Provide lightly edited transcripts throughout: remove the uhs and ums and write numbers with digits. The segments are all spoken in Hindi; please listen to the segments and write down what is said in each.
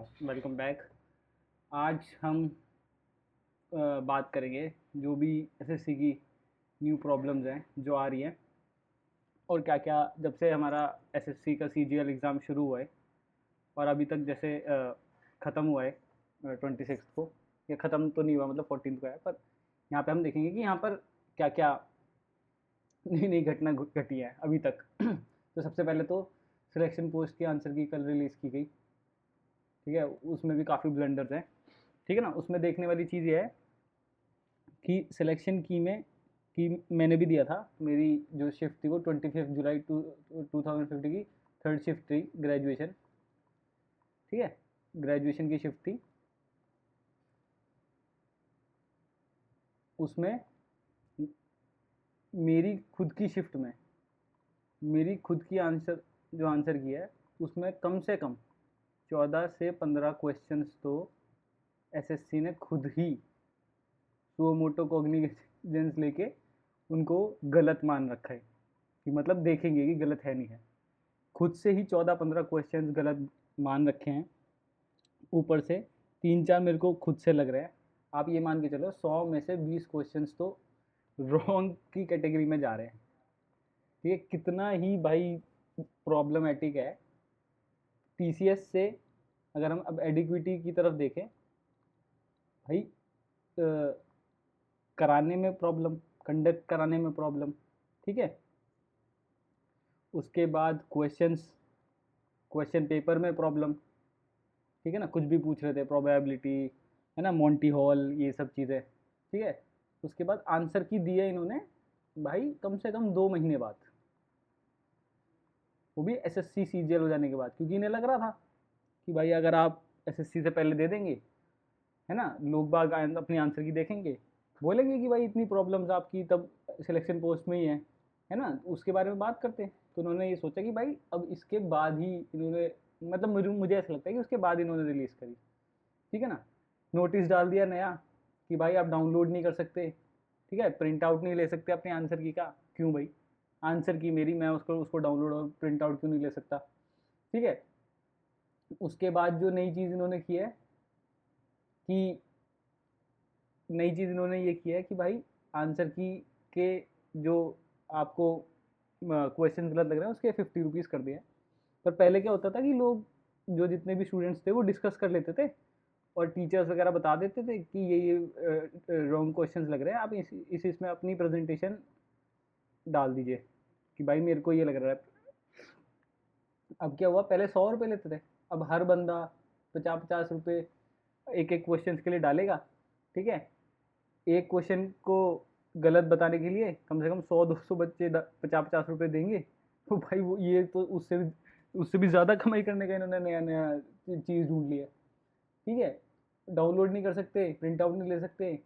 Welcome back. आज हम बात करेंगे जो भी एसएससी की न्यू प्रॉब्लम्स हैं जो आ रही हैं, और क्या क्या जब से हमारा एसएससी का सीजीएल एग्ज़ाम शुरू हुआ है और अभी तक जैसे ख़त्म हुआ है 26 को। ये ख़त्म तो नहीं हुआ, मतलब 14 को है, पर यहाँ पे हम देखेंगे कि यहाँ पर क्या क्या नई नई घटना घटी है अभी तक। तो सबसे पहले तो सिलेक्शन पोस्ट की आंसर की कल रिलीज़ की गई। ठीक है, उसमें भी काफ़ी ब्लंडर्स हैं। ठीक है ना, उसमें देखने वाली चीज़ ये है कि सिलेक्शन की मैंने भी दिया था। मेरी जो शिफ्ट थी वो 25 जुलाई 2050 की थर्ड शिफ्ट थी, ग्रेजुएशन। ठीक है, ग्रेजुएशन की शिफ्ट थी। उसमें मेरी खुद की शिफ्ट में मेरी खुद की आंसर की है, उसमें कम से कम 14 से 15 क्वेश्चंस तो एसएससी ने खुद ही सुओ मोटो कॉग्निजेंस लेके उनको गलत मान रखा है, कि मतलब देखेंगे कि गलत है नहीं है। खुद से ही 14-15 क्वेश्चंस गलत मान रखे हैं। ऊपर से 3-4 मेरे को खुद से लग रहा है। आप ये मान के चलो 100 में से 20 क्वेश्चंस तो रॉन्ग की कैटेगरी में जा रहे हैं। ये कितना ही भाई प्रॉब्लमेटिक है। टीसीएस से अगर हम अब एडिक्विटी की तरफ देखें, भाई कराने में प्रॉब्लम, कंडक्ट कराने में प्रॉब्लम। ठीक है, उसके बाद क्वेश्चन पेपर में प्रॉब्लम। ठीक है ना, कुछ भी पूछ रहे थे, प्रोबेबिलिटी है ना, मोंटी हॉल, ये सब चीज़ें। ठीक है, उसके बाद आंसर की दिए इन्होंने भाई कम से कम 2 महीने बाद, वो भी एसएससी सीजीएल हो जाने के बाद, क्योंकि इन्हें लग रहा था कि भाई अगर आप एसएससी से पहले दे देंगे, है ना, लोग बाग अपनी आंसर की देखेंगे, बोलेंगे कि भाई इतनी प्रॉब्लम्स आपकी तब सिलेक्शन पोस्ट में ही है ना, उसके बारे में बात करते हैं। तो उन्होंने ये सोचा कि भाई अब इसके बाद ही इन्होंने, मतलब मुझे ऐसा लगता है कि उसके बाद इन्होंने रिलीज़ करी। ठीक है ना, नोटिस डाल दिया नया कि भाई आप डाउनलोड नहीं कर सकते। ठीक है, प्रिंट आउट नहीं ले सकते अपने आंसर की का। क्यों भाई, आंसर की मेरी, मैं उसको उसको डाउनलोड और प्रिंट आउट क्यों नहीं ले सकता। ठीक है, उसके बाद जो नई चीज़ इन्होंने की है कि ये किया है कि भाई आंसर की के जो आपको क्वेश्चन गलत लग रहे हैं उसके 50 रुपीज़ कर दिए हैं। पर पहले क्या होता था कि लोग, जो जितने भी स्टूडेंट्स थे, वो डिस्कस कर लेते थे और टीचर्स वगैरह बता देते थे कि ये रॉन्ग क्वेश्चंस लग रहे हैं, आप इस इसमें अपनी प्रेजेंटेशन डाल दीजिए कि भाई मेरे को ये लग रहा है। अब क्या हुआ, पहले 100 रुपये लेते थे, अब हर बंदा 50-50 रुपये एक एक क्वेश्चन के लिए डालेगा। ठीक है, एक क्वेश्चन को गलत बताने के लिए कम से कम 100-200 बच्चे 50-50 रुपये देंगे। तो भाई वो ये तो उससे भी ज़्यादा कमाई करने का इन्होंने नया नया चीज़ ढूंढ लिया। ठीक है, डाउनलोड नहीं कर सकते, प्रिंट आउट नहीं ले सकते।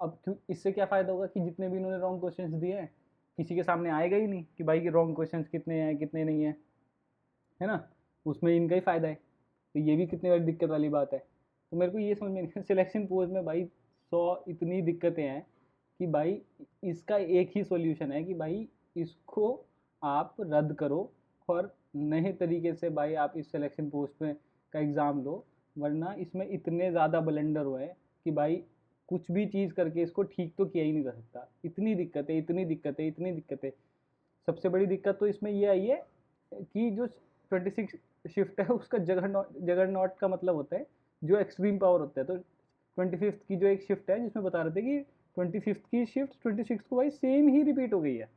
अब क्यों, इससे क्या फ़ायदा होगा कि जितने भी इन्होंने रॉन्ग क्वेश्चंस दिए हैं किसी के सामने आएगा ही नहीं कि भाई के रॉन्ग क्वेश्चंस कितने हैं कितने नहीं हैं, है ना, उसमें इनका ही फ़ायदा है। तो ये भी कितनी बड़ी दिक्कत वाली बात है। तो मेरे को ये समझ में नहीं, सिलेक्शन पोस्ट में भाई 100 इतनी दिक्कतें हैं कि भाई इसका एक ही सॉल्यूशन है कि भाई इसको आप रद्द करो और नए तरीके से भाई आप इस सिलेक्शन पोस्ट में का एग्ज़ाम लो। वरना इसमें इतने ज़्यादा ब्लंडर हुए हैं कि भाई कुछ भी चीज़ करके इसको ठीक तो किया ही नहीं जा सकता। इतनी दिक्कतें, इतनी दिक्कतें, इतनी दिक्कतें। सबसे बड़ी दिक्कत तो इसमें ये आई है कि जो 26 शिफ्ट है उसका जगह नॉट का मतलब होता है जो एक्सट्रीम पावर होता है। तो 25th की जो एक शिफ्ट है जिसमें बता रहे थे कि 25th की शिफ्ट 26 को भाई सेम ही रिपीट हो गई है।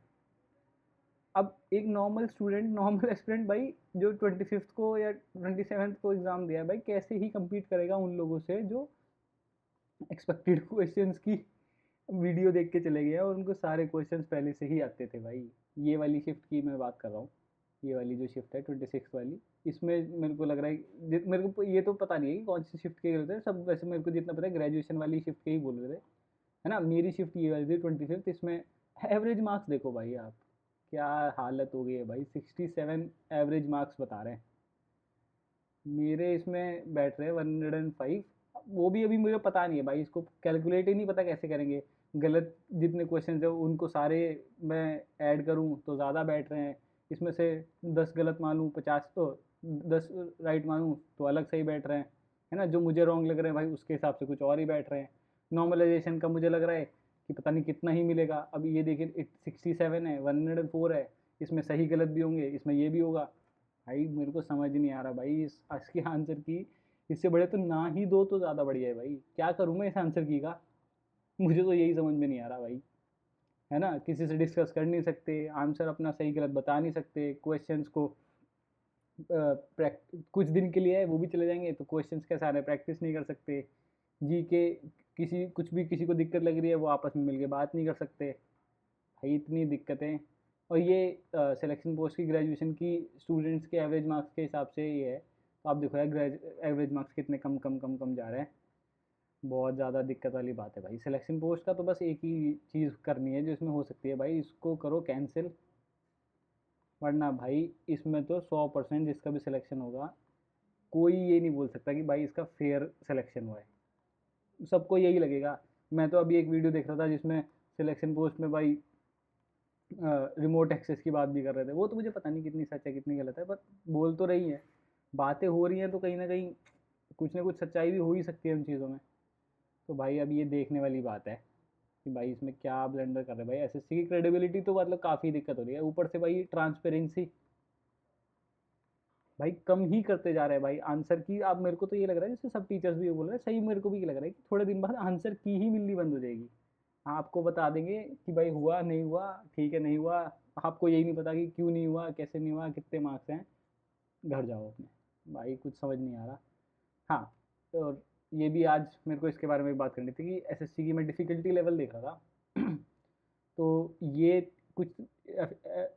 अब एक नॉर्मल स्टूडेंट, नॉर्मल एस्पिरेंट भाई जो 25th को या 27th को एग्ज़ाम दिया है, भाई कैसे ही compete करेगा उन लोगों से जो एक्सपेक्टेड क्वेश्चंस की वीडियो देख के चले गए हैं और उनको सारे क्वेश्चंस पहले से ही आते थे भाई। ये वाली शिफ्ट की मैं बात कर रहा हूँ, ये वाली जो शिफ्ट है 26 वाली, इसमें मेरे को लग रहा है, मेरे को ये तो पता नहीं है कि कौन सी शिफ्ट के होते हैं सब, वैसे मेरे को जितना पता है ग्रेजुएशन वाली शिफ्ट के ही बोल रहे थे, है ना। मेरी शिफ्ट ये वाली थी 25th। इसमें एवरेज मार्क्स देखो भाई आप, क्या हालत हो गई है भाई, 67 एवरेज मार्क्स बता रहे हैं। मेरे इसमें बैठ रहे हैं 105। वो भी अभी मुझे पता नहीं है भाई, इसको कैलकुलेट ही नहीं पता कैसे करेंगे। गलत जितने क्वेश्चन है उनको सारे मैं ऐड करूं तो ज़्यादा बैठ रहे हैं, इसमें से 10 गलत मानूं 50 तो 10 राइट मानूं तो अलग सही बैठ रहे हैं। है ना, जो मुझे रॉन्ग लग रहे हैं भाई उसके हिसाब से कुछ और ही बैठ रहे हैं। नॉर्मलाइजेशन का मुझे लग रहा है कि पता नहीं कितना ही मिलेगा। अभी ये देखिए 67 है, 104 है, इसमें सही गलत भी होंगे, इसमें ये भी होगा। भाई मेरे को समझ नहीं आ रहा भाई इस इसके आंसर की। इससे बड़े तो ना ही दो तो ज़्यादा बढ़िया है भाई। क्या करूँ मैं इस आंसर की का? मुझे तो यही समझ में नहीं आ रहा भाई। है ना, किसी से डिस्कस कर नहीं सकते, आंसर अपना सही गलत बता नहीं सकते, क्वेश्चंस को कुछ दिन के लिए है वो भी चले जाएंगे तो क्वेश्चंस कैसे आ रहे हैं प्रैक्टिस नहीं कर सकते। जी के किसी कुछ भी किसी को दिक्कत लग रही है वो आपस में मिलके बात नहीं कर सकते। भाई इतनी दिक्कतें। और ये सिलेक्शन पोस्ट की ग्रेजुएशन की स्टूडेंट्स के एवरेज मार्क्स के हिसाब से ये है, तो आप देखो यार एवरेज मार्क्स कितने कम कम कम कम जा रहे हैं। बहुत ज़्यादा दिक्कत वाली बात है भाई। सिलेक्शन पोस्ट का तो बस एक ही चीज़ करनी है जो इसमें हो सकती है भाई, इसको करो कैंसिल। वरना भाई इसमें तो 100% जिसका भी सिलेक्शन होगा, कोई ये नहीं बोल सकता कि भाई इसका फेयर सिलेक्शन हुआ है। सबको यही लगेगा। मैं तो अभी एक वीडियो देख रहा था जिसमें सिलेक्शन पोस्ट में भाई रिमोट एक्सेस की बात भी कर रहे थे। वो तो मुझे पता नहीं कितनी सच है कितनी गलत है, पर बोल तो रही है, बातें हो रही हैं, तो कहीं ना कहीं कुछ ना कुछ सच्चाई भी हो ही सकती है उन चीज़ों में। तो भाई अब ये देखने वाली बात है कि भाई इसमें क्या ब्लेंडर कर रहे हैं भाई। एसएससी की क्रेडिबिलिटी तो मतलब काफ़ी दिक्कत हो रही है, ऊपर से भाई ट्रांसपेरेंसी भाई कम ही करते जा रहे हैं भाई आंसर की। अब मेरे को तो ये लग रहा है जैसे सब टीचर्स भी ये बोल रहे हैं, सही मेरे को भी ये लग रहा है कि थोड़े दिन बाद आंसर की ही मिलनी बंद हो जाएगी। आपको बता देंगे कि भाई हुआ नहीं हुआ, ठीक है नहीं हुआ, आपको यही नहीं पता कि क्यों नहीं हुआ, कैसे नहीं हुआ, कितने मार्क्स हैं, घर जाओ अपने। भाई कुछ समझ नहीं आ रहा। हाँ, और ये भी आज मेरे को इसके बारे में बात करनी थी कि एसएससी की मैं डिफ़िकल्टी लेवल देख रहा था। तो ये कुछ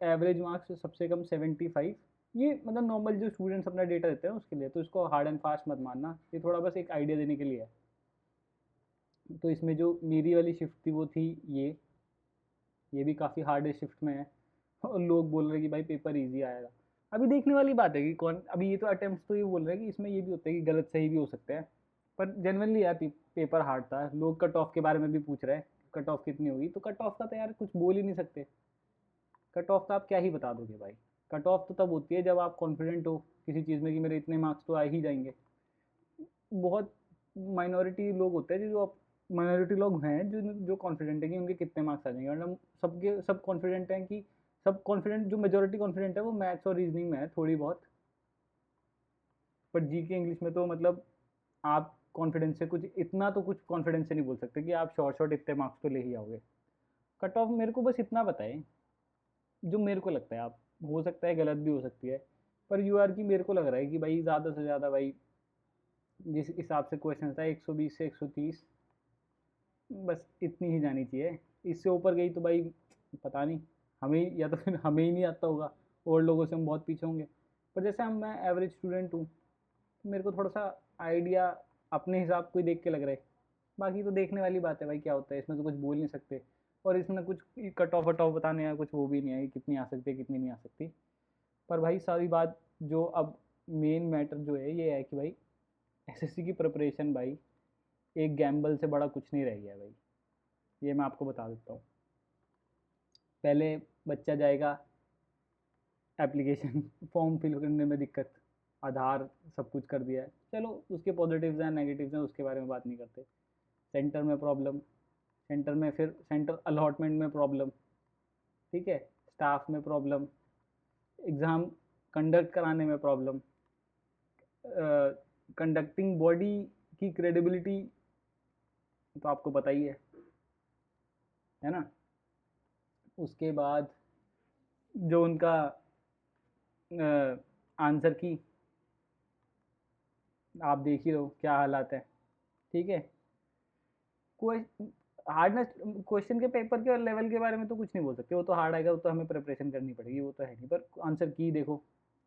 एवरेज मार्क्स सबसे कम 75। ये मतलब नॉर्मल जो स्टूडेंट्स अपना डेटा देते हैं उसके लिए, तो इसको हार्ड एंड फास्ट मत मानना, ये थोड़ा बस एक आइडिया देने के लिए है। तो इसमें जो मेरी वाली शिफ्ट थी वो थी ये भी काफ़ी हार्ड शिफ्ट में है। और लोग बोल रहे हैं कि भाई पेपर इजी आएगा। अभी देखने वाली बात है कि कौन, अभी ये तो अटेम्प्ट तो ये बोल रहे हैं कि इसमें ये भी होता है कि गलत सही भी हो सकते हैं। पर जेनवनली यार पेपर हार्ड था। लोग कट ऑफ के बारे में भी पूछ रहे हैं, कट ऑफ कितनी होगी, तो कट ऑफ का तो यार कुछ बोल ही नहीं सकते। कट ऑफ का आप क्या ही बता दोगे भाई। कट ऑफ तो तब होती है जब आप कॉन्फिडेंट हो किसी चीज़ में कि मेरे इतने मार्क्स तो आ ही जाएंगे। बहुत माइनॉरिटी लोग होते हैं जो माइनॉरिटी लोग हैं जो कॉन्फिडेंट है कि उनके कितने मार्क्स आ जाएंगे, वरना सबके सब कॉन्फिडेंट हैं कि सब कॉन्फिडेंट, जो मेजोरिटी कॉन्फिडेंट है वो मैथ्स और रीजनिंग में है थोड़ी बहुत। पर जी के इंग्लिश में तो मतलब आप कॉन्फिडेंस से कुछ इतना तो कुछ कॉन्फिडेंस से नहीं बोल सकते कि आप शॉर्ट शॉर्ट इतने मार्क्स तो ले ही आओगे। कट ऑफ मेरे को बस इतना बताएं जो मेरे को लगता है, आप हो सकता है गलत भी हो सकती है, पर यू आर की मेरे को लग रहा है कि भाई ज़्यादा से ज़्यादा भाई जिस हिसाब से क्वेश्चन था 120 से 130, बस इतनी ही जानी चाहिए। इससे ऊपर गई तो भाई पता नहीं, हमें या तो फिर हमें ही नहीं आता होगा, और लोगों से हम बहुत पीछे होंगे। पर जैसे हम मैं एवरेज स्टूडेंट हूँ, तो मेरे को थोड़ा सा आइडिया अपने हिसाब को ही देख के लग रहा है। बाकी तो देखने वाली बात है भाई क्या होता है, इसमें तो कुछ बोल नहीं सकते। और इसमें कुछ कट ऑफ वट ऑफ बताने का कुछ वो भी नहीं है कि कितनी आ सकती है कितनी नहीं आ सकती। पर भाई सारी बात जो अब मेन मैटर जो है ये है कि भाई एसएससी की प्रिपरेशन भाई एक गैम्बल से बड़ा कुछ नहीं रह गया भाई। ये मैं आपको बता देता हूँ। पहले बच्चा जाएगा, एप्लीकेशन फॉर्म फिल करने में दिक्कत, आधार सब कुछ कर दिया है, चलो उसके पॉजिटिव्स हैं नेगेटिव्स हैं उसके बारे में बात नहीं करते। सेंटर में प्रॉब्लम, सेंटर में फिर सेंटर अलॉटमेंट में प्रॉब्लम, ठीक है, स्टाफ में प्रॉब्लम, एग्ज़ाम कंडक्ट कराने में प्रॉब्लम, कंडक्टिंग बॉडी की क्रेडिबिलिटी तो आपको पता ही है ना। उसके बाद जो उनका आंसर की आप देख ही रहो क्या हालात है, ठीक है। कोई हार्डनेस क्वेश्चन के पेपर के लेवल के बारे में तो कुछ नहीं बोल सकते, वो तो हार्ड आएगा, वो तो हमें प्रिपरेशन करनी पड़ेगी, वो तो है नहीं। पर आंसर की देखो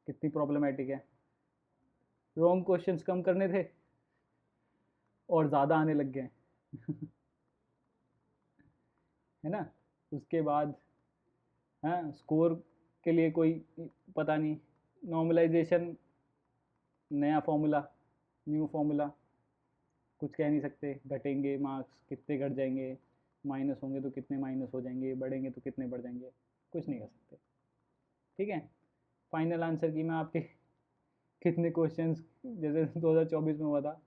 कितनी प्रॉब्लमेटिक है। रॉन्ग क्वेश्चंस कम करने थे और ज़्यादा आने लग गए। है ना। उसके बाद हाँ, स्कोर के लिए कोई पता नहीं, नॉर्मलाइजेशन, नया फॉर्मूला, न्यू फॉर्मूला, कुछ कह नहीं सकते। घटेंगे मार्क्स कितने घट जाएंगे, माइनस होंगे तो कितने माइनस हो जाएंगे, बढ़ेंगे तो कितने बढ़ जाएंगे, कुछ नहीं कर सकते, ठीक है। फाइनल आंसर की मैं आपके कितने क्वेश्चंस जैसे 2024 में हुआ था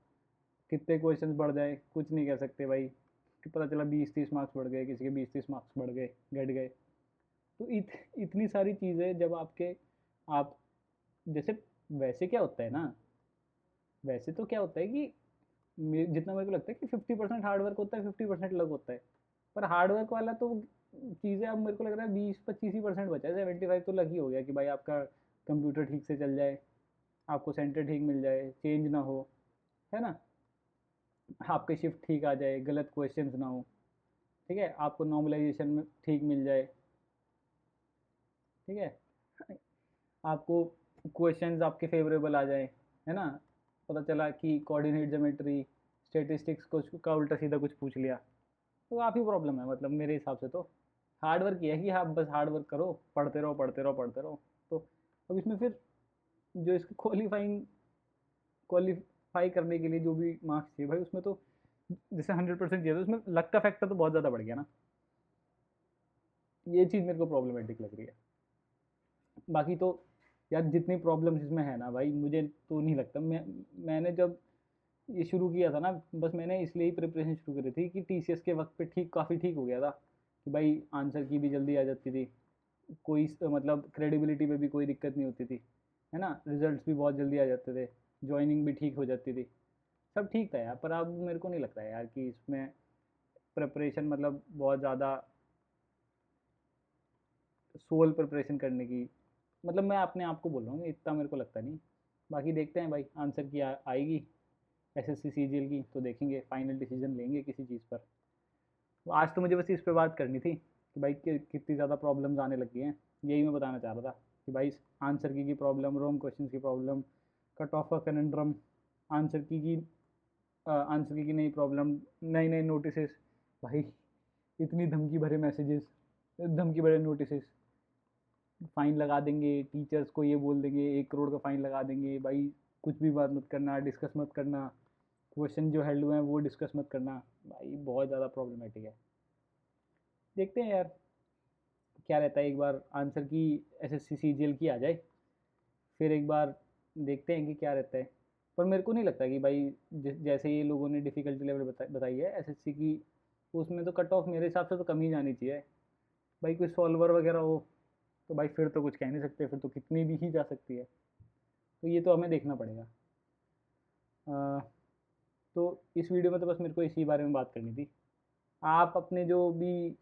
कितने क्वेश्चंस बढ़ जाए कुछ नहीं कह सकते भाई, कि पता चला 20-30 मार्क्स बढ़ गए, किसी के 20-30 मार्क्स बढ़ गए, घट गए। तो इतनी सारी चीज़ें जब आपके आप जैसे, वैसे क्या होता है ना, वैसे तो क्या होता है कि जितना मेरे को लगता है कि 50% हार्डवर्क होता है, 50% लक होता है। पर हार्डवर्क वाला तो चीज़ें अब मेरे को लग रहा है 20-25% बचा है, 75 तो लक ही हो गया कि भाई आपका कंप्यूटर ठीक से चल जाए, आपको सेंटर ठीक मिल जाए, चेंज ना हो, है ना, आपके शिफ्ट ठीक आ जाए, गलत क्वेश्चंस ना हो, ठीक है, आपको नॉर्मलाइजेशन में ठीक मिल जाए, ठीक है, आपको क्वेश्चंस आपके फेवरेबल आ जाए, है ना, पता चला कि कोऑर्डिनेट ज्योमेट्री, स्टैटिस्टिक्स कुछ का उल्टा सीधा कुछ पूछ लिया, तो काफ़ी प्रॉब्लम है, मतलब मेरे हिसाब से तो हार्ड वर्क ये है कि आप बस हार्ड वर्क करो, पढ़ते रहो पढ़ते रहो पढ़ते रहो। तो अब इसमें फिर जो इसको क्वालिफाई करने के लिए जो भी मार्क्स चाहिए भाई, उसमें तो जैसे 100% चाहिए, तो उसमें लक का फैक्टर तो बहुत ज़्यादा बढ़ गया ना, ये चीज़ मेरे को प्रॉब्लमेटिक लग रही है। बाकी तो यार जितनी प्रॉब्लम्स इसमें है ना भाई, मुझे तो नहीं लगता, मैंने जब ये शुरू किया था ना, बस मैंने इसलिए ही प्रिपरेशन शुरू करी थी कि टीसीएस के वक्त पे काफ़ी ठीक हो गया था, कि भाई आंसर की भी जल्दी आ जाती थी, कोई मतलब क्रेडिबिलिटी पे भी कोई दिक्कत नहीं होती थी, है ना, रिजल्ट्स भी बहुत जल्दी आ जाते थे, ज्वाइनिंग भी ठीक हो जाती थी, सब ठीक था यार। पर अब मेरे को नहीं लगता यार कि इसमें प्रिपरेशन मतलब बहुत ज़्यादा सोल प्रिपरेशन करने की, मतलब मैं अपने आप को बोल रहा हूँ, इतना मेरे को लगता नहीं। बाकी देखते हैं भाई, आंसर की आएगी एसएससी सीजीएल की, तो देखेंगे, फाइनल डिसीजन लेंगे किसी चीज़ पर। तो आज तो मुझे बस इस पे बात करनी थी कि भाई कितनी ज़्यादा प्रॉब्लम्स आने लगी हैं, यही मैं बताना चाह रहा था कि भाई आंसर की प्रॉब्लम, रोम क्वेश्चन की प्रॉब्लम, कट ऑफ का कनेंड्रम, आंसर आंसर की नई प्रॉब्लम, नए नए नोटिस, भाई इतनी धमकी भरे मैसेजेस, धमकी भरे नोटिस, फाइन लगा देंगे, टीचर्स को ये बोल देंगे 1 करोड़ का फाइन लगा देंगे भाई, कुछ भी बात मत करना, डिस्कस मत करना, क्वेश्चन जो हेल्ड हुए हैं वो डिस्कस मत करना। भाई बहुत ज़्यादा प्रॉब्लमेटिक है। देखते हैं यार क्या रहता है, एक बार आंसर की एसएससी सीजीएल की आ जाए, फिर एक बार देखते हैं कि क्या रहता है। पर मेरे को नहीं लगता कि भाई जैसे ये लोगों ने डिफ़िकल्टी लेवल बताई है एसएससी की, उसमें तो कट ऑफ मेरे हिसाब से तो कम ही जानी चाहिए। भाई कोई सॉल्वर वगैरह हो तो भाई फिर तो कुछ कह नहीं सकते, फिर तो कितनी भी ही जा सकती है। तो ये तो हमें देखना पड़ेगा। अ, तो इस वीडियो में तो बस मेरे को इसी बारे में बात करनी थी। आप अपने जो भी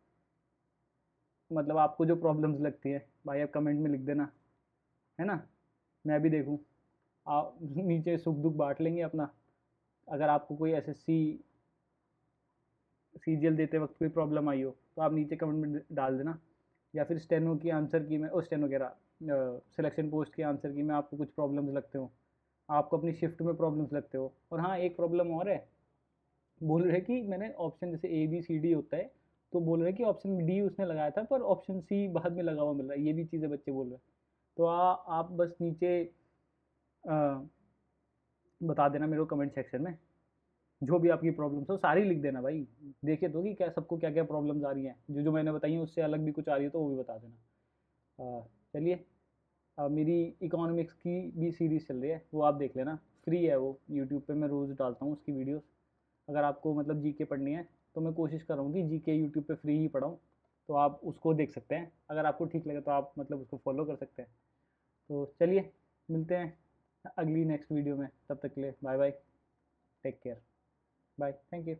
मतलब आपको जो प्रॉब्लम्स लगती है भाई, आप कमेंट में लिख देना, है ना, मैं भी देखूँ। आप नीचे सुख दुख बांट लेंगे अपना। अगर आपको कोई एसएससी सीजीएल देते वक्त कोई प्रॉब्लम आई हो तो आप नीचे कमेंट में डाल देना, या फिर स्टेनो की आंसर की में, स्टेनो कह रहा, सिलेक्शन पोस्ट के आंसर की में आपको कुछ प्रॉब्लम्स लगते हो, आपको अपनी शिफ्ट में प्रॉब्लम्स लगते हो। और हाँ, एक प्रॉब्लम और है, बोल रहे कि मैंने ऑप्शन जैसे ए बी सी डी होता है, तो बोल रहे कि ऑप्शन डी उसने लगाया था पर ऑप्शन सी बाद में लगा हुआ मिल रहा है, ये भी चीज़ें बच्चे बोल रहे हैं। तो आप बस नीचे अ, बता देना मेरे को कमेंट सेक्शन में, जो भी आपकी प्रॉब्लम्स हो सारी लिख देना भाई, देखे तो कि क्या सबको क्या क्या प्रॉब्लम्स आ रही हैं, जो जो मैंने बताई हैं उससे अलग भी कुछ आ रही है तो वो भी बता देना। चलिए, मेरी इकोनॉमिक्स की भी सीरीज़ चल रही है, वो आप देख लेना, फ्री है वो, यूट्यूब पे मैं रोज़ डालता हूँ उसकी वीडियोस। अगर आपको मतलब जीके पढ़नी है तो मैं कोशिश कर रहा हूँ कि जीके यूट्यूब पे फ्री ही पढ़ाऊँ, तो आप उसको देख सकते हैं, अगर आपको ठीक लगे तो आप मतलब उसको फॉलो कर सकते हैं। तो चलिए, मिलते हैं अगली नेक्स्ट वीडियो में, तब तक के लिए bye bye, take care, bye, thank you.